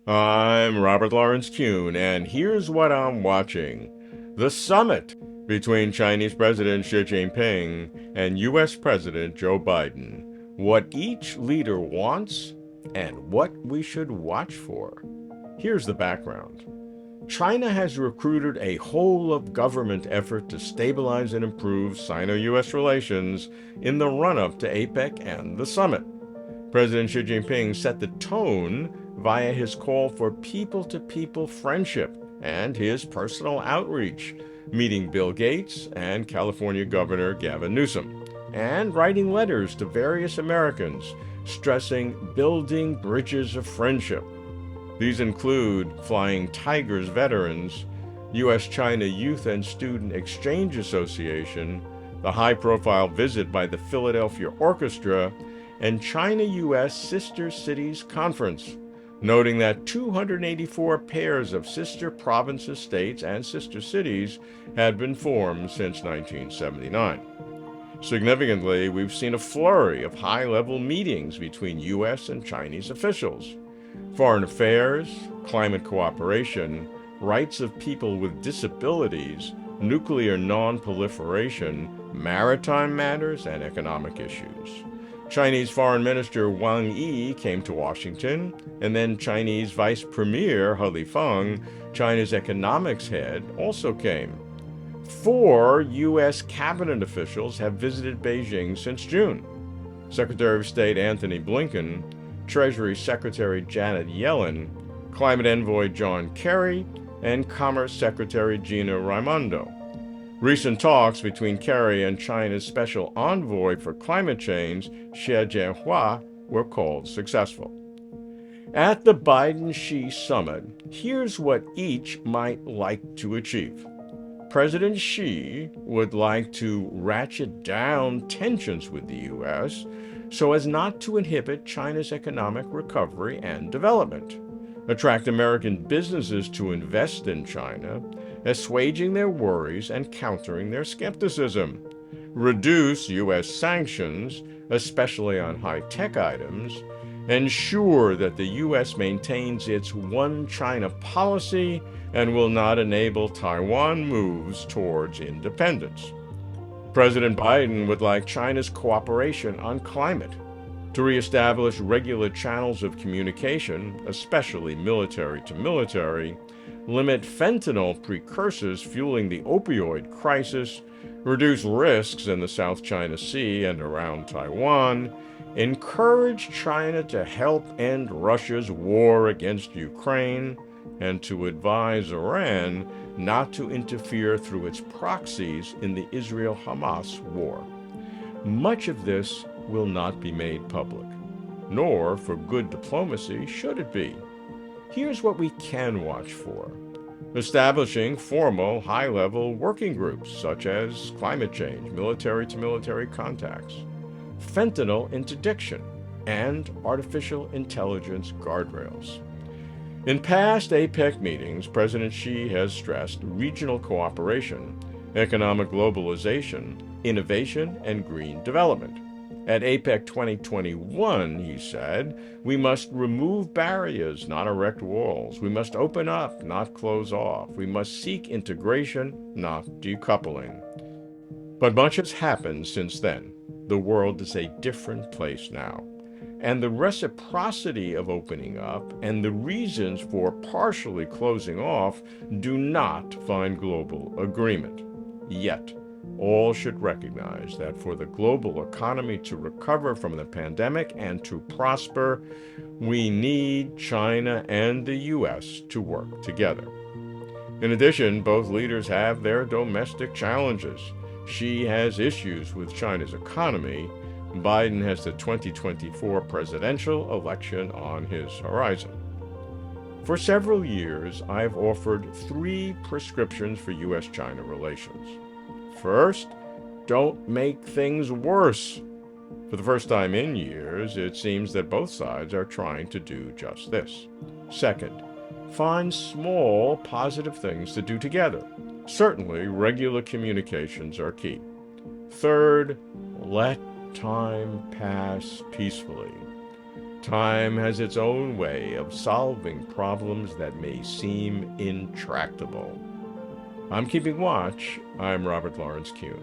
I'm Robert Lawrence Kuhn, and here's what I'm watching. The summit between Chinese President Xi Jinping and U.S. President Joe Biden. What each leader wants and what we should watch for. Here's the background. China has recruited a whole-of-government effort to stabilize and improve Sino-U.S. relations in the run-up to APEC and the summit. President Xi Jinping set the tone via his call for people-to-people friendship and his personal outreach, meeting Bill Gates and California Governor Gavin Newsom, and writing letters to various Americans stressing building bridges of friendship. These include Flying Tigers veterans, U.S.-China Youth and Student Exchange Association, the high-profile visit by the Philadelphia Orchestra, and China-U.S. Sister Cities Conference, noting that 284 pairs of sister provinces, states, and sister cities had been formed since 1979. Significantly, we've seen a flurry of high-level meetings between U.S. and Chinese officials. Foreign affairs, climate cooperation, rights of people with disabilities, nuclear non-proliferation, maritime matters, and economic issues. Chinese Foreign Minister Wang Yi came to Washington, and then Chinese Vice Premier He Lifeng, China's economics head, also came. 4 U.S. cabinet officials have visited Beijing since June. Secretary of State Antony Blinken, Treasury Secretary Janet Yellen, Climate Envoy John Kerry, and Commerce Secretary Gina Raimondo. Recent talks between Kerry and China's Special Envoy for Climate Change, Xie Jianhua, were called successful. At the Biden-Xi summit, here's what each might like to achieve. President Xi would like to ratchet down tensions with the U.S. so as not to inhibit China's economic recovery and development, attract American businesses to invest in China, assuaging their worries and countering their skepticism, reduce U.S. sanctions, especially on high-tech items, ensure that the U.S. maintains its one China policy and will not enable Taiwan moves towards independence. President Biden would like China's cooperation on climate, to reestablish regular channels of communication, especially military to military, limit fentanyl precursors fueling the opioid crisis, reduce risks in the South China Sea and around Taiwan, encourage China to help end Russia's war against Ukraine, and to advise Iran not to interfere through its proxies in the Israel-Hamas war. Much of this will not be made public, nor for good diplomacy should it be. Here's what we can watch for. Establishing formal, high-level working groups such as climate change, military-to-military contacts, fentanyl interdiction, and artificial intelligence guardrails. In past APEC meetings, President Xi has stressed regional cooperation, economic globalization, innovation, and green development. At APEC 2021, he said, we must remove barriers, not erect walls. We must open up, not close off. We must seek integration, not decoupling. But much has happened since then. The world is a different place now. And the reciprocity of opening up and the reasons for partially closing off do not find global agreement. Yet, all should recognize that for the global economy to recover from the pandemic and to prosper, we need China and the U.S. to work together. In addition, both leaders have their domestic challenges. Xi has issues with China's economy. Biden has the 2024 presidential election on his horizon. For several years, I've offered 3 prescriptions for U.S.-China relations. First, don't make things worse. For the first time in years, it seems that both sides are trying to do just this. Second, find small, positive things to do together. Certainly, regular communications are key. Third, let time pass peacefully. Time has its own way of solving problems that may seem intractable. I'm keeping watch. I'm Robert Lawrence Kuhn.